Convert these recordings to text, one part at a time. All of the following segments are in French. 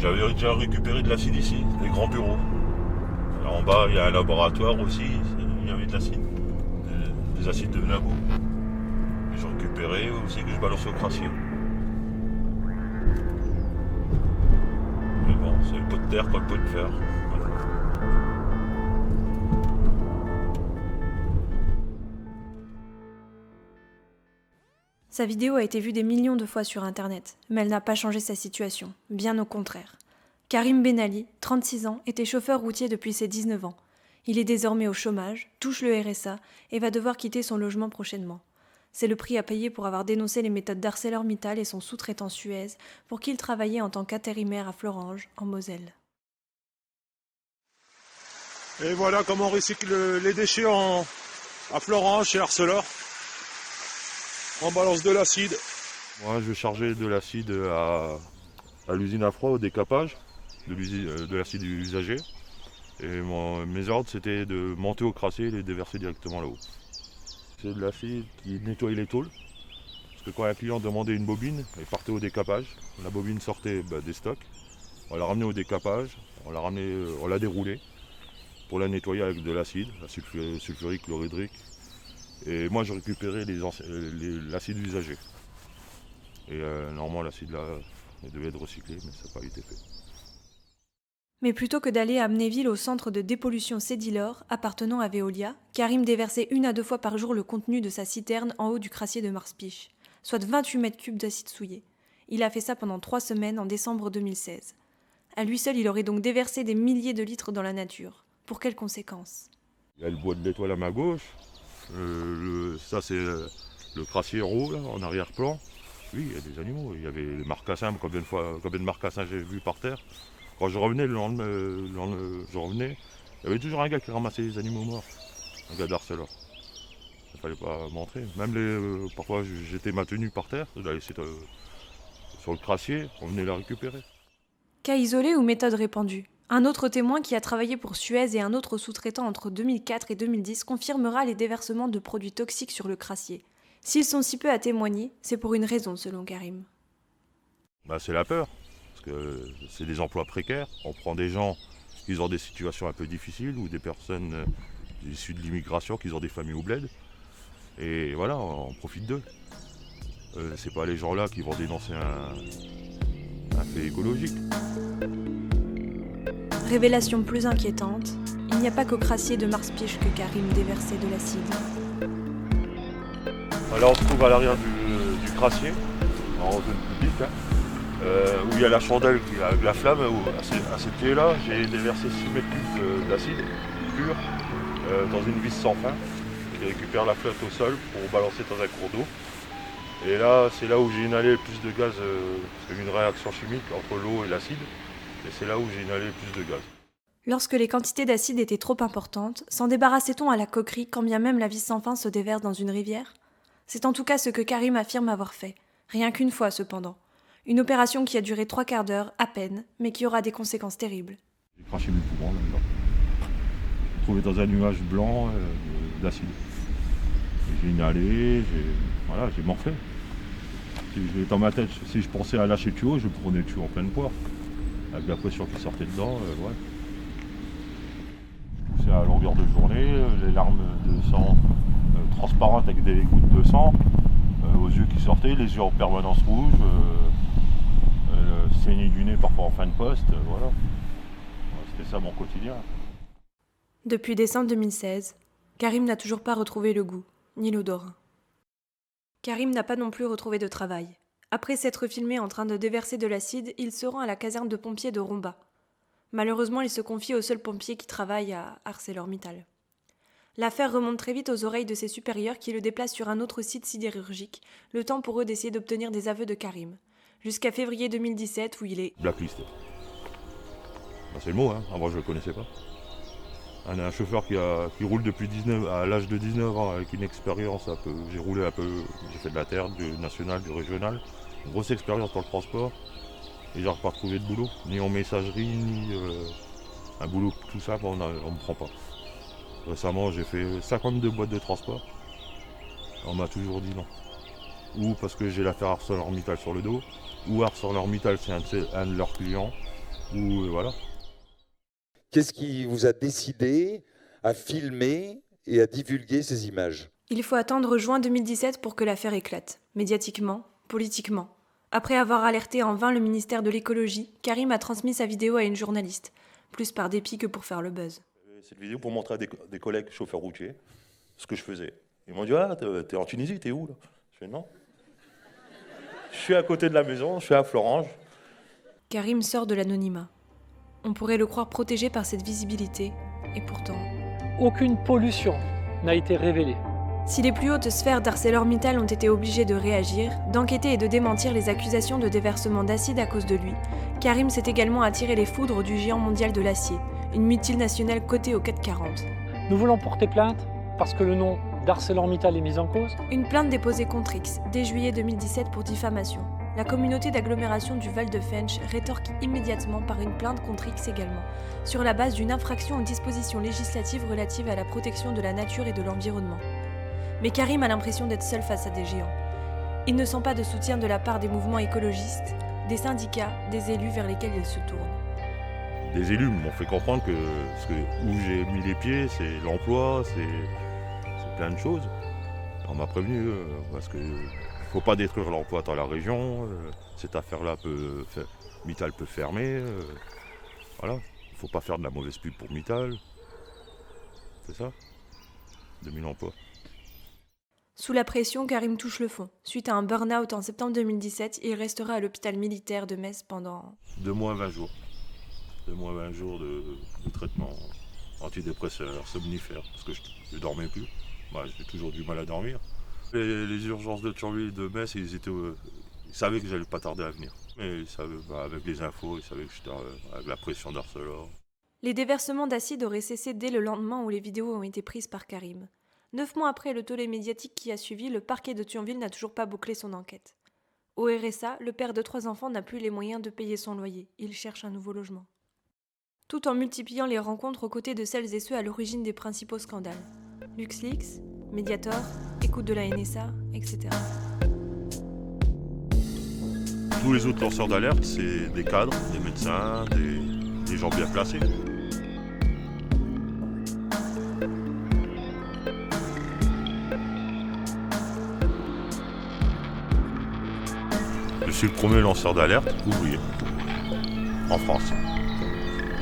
J'avais déjà récupéré de l'acide ici, des grands bureaux. Alors en bas, il y a un laboratoire aussi, il y avait de l'acide, des acides de labo. Et j'ai récupéré aussi que je balance au crassier. Mais bon, c'est le pot de terre, pas le pot de fer. Voilà. Sa vidéo a été vue des millions de fois sur Internet, mais elle n'a pas changé sa situation, bien au contraire. Karim Benali, 36 ans, était chauffeur routier depuis ses 19 ans. Il est désormais au chômage, touche le RSA et va devoir quitter son logement prochainement. C'est le prix à payer pour avoir dénoncé les méthodes d'ArcelorMittal et son sous-traitant Suez, pour qui il travaillait en tant qu'intérimaire à Florange, en Moselle. Et voilà comment on recycle les déchets à Florange, chez Arcelor. On balance de l'acide. Moi, je vais charger de l'acide à l'usine à froid au décapage, de l'acide usagé. Et mes ordres, c'était de monter au crassier et les déverser directement là-haut. C'est de l'acide qui nettoie les tôles. Parce que quand un client demandait une bobine, il partait au décapage. La bobine sortait des stocks. On l'a ramenée au décapage, on l'a déroulée pour la nettoyer avec de l'acide, sulfurique, chlorhydrique. Et moi, je récupérais l'acide usagé. Et normalement, l'acide là, il devait être recyclé, mais ça n'a pas été fait. Mais plutôt que d'aller à Amnéville au centre de dépollution Cédilor, appartenant à Veolia, Karim déversait 1 à 2 fois par jour le contenu de sa citerne en haut du crassier de Marspiche, soit 28 mètres cubes d'acide souillé. Il a fait ça pendant 3 semaines en décembre 2016. À lui seul, il aurait donc déversé des milliers de litres dans la nature. Pour quelles conséquences ? Il y a le bois de l'étoile à ma gauche. Ça, c'est le crassier en haut, là, en arrière-plan. Oui, il y a des animaux. Il y avait les marcassins, combien de marcassins j'ai vu par terre. Quand je revenais, il y avait toujours un gars qui ramassait les animaux morts. Un gars d'Arcelor. Il ne fallait pas montrer. Même parfois, j'étais maintenu par terre. Je la laissais sur le crassier. On venait la récupérer. Cas isolé ou méthode répandue ? Un autre témoin qui a travaillé pour Suez et un autre sous-traitant entre 2004 et 2010 confirmera les déversements de produits toxiques sur le crassier. S'ils sont si peu à témoigner, c'est pour une raison selon Karim. C'est la peur, parce que c'est des emplois précaires. On prend des gens qui ont des situations un peu difficiles ou des personnes issues de l'immigration qui ont des familles au bled. Et voilà, on profite d'eux. C'est pas les gens là qui vont dénoncer un fait écologique. Révélation plus inquiétante, il n'y a pas qu'au crassier de Marspiche que Karim déversait de l'acide. Là on se trouve à l'arrière du crassier, en zone publique, où il y a la chandelle, avec la flamme, à cette pied-là, j'ai déversé 6 mètres cubes d'acide pur dans une vis sans fin qui récupère la flotte au sol pour balancer dans un cours d'eau. Et là, c'est là où j'ai inhalé le plus de gaz, c'est une réaction chimique entre l'eau et l'acide, et c'est là où j'ai inhalé le plus de gaz. Lorsque les quantités d'acide étaient trop importantes, s'en débarrassait-on à la coquerie quand bien même la vis sans fin se déverse dans une rivière ? C'est en tout cas ce que Karim affirme avoir fait, rien qu'une fois cependant. Une opération qui a duré 3 quarts d'heure, à peine, mais qui aura des conséquences terribles. J'ai craché mes poumons là-dedans. Je me trouvais dans un nuage blanc d'acide. J'ai inhalé, j'ai morflé. Dans ma tête, si je pensais à lâcher le tuyau, je prenais le tuyau en pleine poire. Avec la pression qui sortait dedans, ouais. C'est à longueur de journée, les larmes de sang transparentes avec des gouttes de sang aux yeux qui sortaient, les yeux en permanence rouges, saigner du nez parfois en fin de poste, voilà. C'était ça mon quotidien. Depuis décembre 2016, Karim n'a toujours pas retrouvé le goût, ni l'odorat. Karim n'a pas non plus retrouvé de travail. Après s'être filmé en train de déverser de l'acide, il se rend à la caserne de pompiers de Romba. Malheureusement, il se confie au seul pompier qui travaille à ArcelorMittal. L'affaire remonte très vite aux oreilles de ses supérieurs qui le déplacent sur un autre site sidérurgique, le temps pour eux d'essayer d'obtenir des aveux de Karim. Jusqu'à février 2017 où il est blacklisté. C'est le mot, avant je le connaissais pas. Un chauffeur qui roule depuis à l'âge de 19 ans avec une expérience un peu. J'ai roulé un peu, j'ai fait de la terre, du national, du régional. Une grosse expérience dans le transport. Et j'arrive pas à trouver de boulot, ni en messagerie, ni un boulot tout simple, on me prend pas. Récemment, j'ai fait 52 boîtes de transport. On m'a toujours dit non. Ou parce que j'ai l'affaire ArcelorMittal sur le dos, ou ArcelorMittal c'est un de leurs clients, Ou voilà. Qu'est-ce qui vous a décidé à filmer et à divulguer ces images? Il faut attendre juin 2017 pour que l'affaire éclate, médiatiquement, politiquement. Après avoir alerté en vain le ministère de l'écologie, Karim a transmis sa vidéo à une journaliste, plus par dépit que pour faire le buzz. Cette vidéo pour montrer à des collègues chauffeurs routiers ce que je faisais. Ils m'ont dit « Ah, t'es en Tunisie, t'es où là ?» Je fais « Non. Je suis à côté de la maison, je suis à Florange. » Karim sort de l'anonymat. On pourrait le croire protégé par cette visibilité, et pourtant... Aucune pollution n'a été révélée. Si les plus hautes sphères d'ArcelorMittal ont été obligées de réagir, d'enquêter et de démentir les accusations de déversement d'acide à cause de lui, Karim s'est également attiré les foudres du géant mondial de l'acier, une multinationale cotée au CAC 40. Nous voulons porter plainte parce que le nom d'ArcelorMittal est mis en cause. Une plainte déposée contre X dès juillet 2017 pour diffamation. La communauté d'agglomération du Val de Fensch rétorque immédiatement par une plainte contre X également, sur la base d'une infraction aux dispositions législatives relatives à la protection de la nature et de l'environnement. Mais Karim a l'impression d'être seul face à des géants. Il ne sent pas de soutien de la part des mouvements écologistes, des syndicats, des élus vers lesquels il se tourne. Des élus m'ont fait comprendre que, où j'ai mis les pieds, c'est l'emploi, c'est plein de choses. On m'a prévenu, parce que faut pas détruire l'emploi dans la région, cette affaire-là Mittal peut fermer, voilà. Il faut pas faire de la mauvaise pub pour Mittal. C'est ça, 2000 emplois. Sous la pression, Karim touche le fond. Suite à un burn-out en septembre 2017, il restera à l'hôpital militaire de Metz pendant... 2 mois 20 jours. 2 mois 20 jours de traitement antidépresseur, somnifère, parce que je ne dormais plus. J'ai toujours du mal à dormir. Les urgences de Thionville, de Metz, ils savaient que j'allais pas tarder à venir. Mais ils savaient, avec les infos, ils savaient que j'étais avec la pression d'Arcelor. Les déversements d'acide auraient cessé dès le lendemain où les vidéos ont été prises par Karim. 9 mois après le tollé médiatique qui a suivi, le parquet de Thionville n'a toujours pas bouclé son enquête. Au RSA, le père de 3 enfants n'a plus les moyens de payer son loyer. Il cherche un nouveau logement. Tout en multipliant les rencontres aux côtés de celles et ceux à l'origine des principaux scandales. LuxLeaks, Mediator, écoute de la NSA, etc. Tous les autres lanceurs d'alerte, c'est des cadres, des médecins, des gens bien placés. Je suis le premier lanceur d'alerte ouvrier en France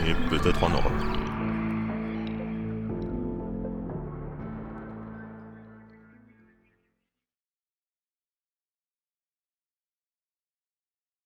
et peut-être en Europe.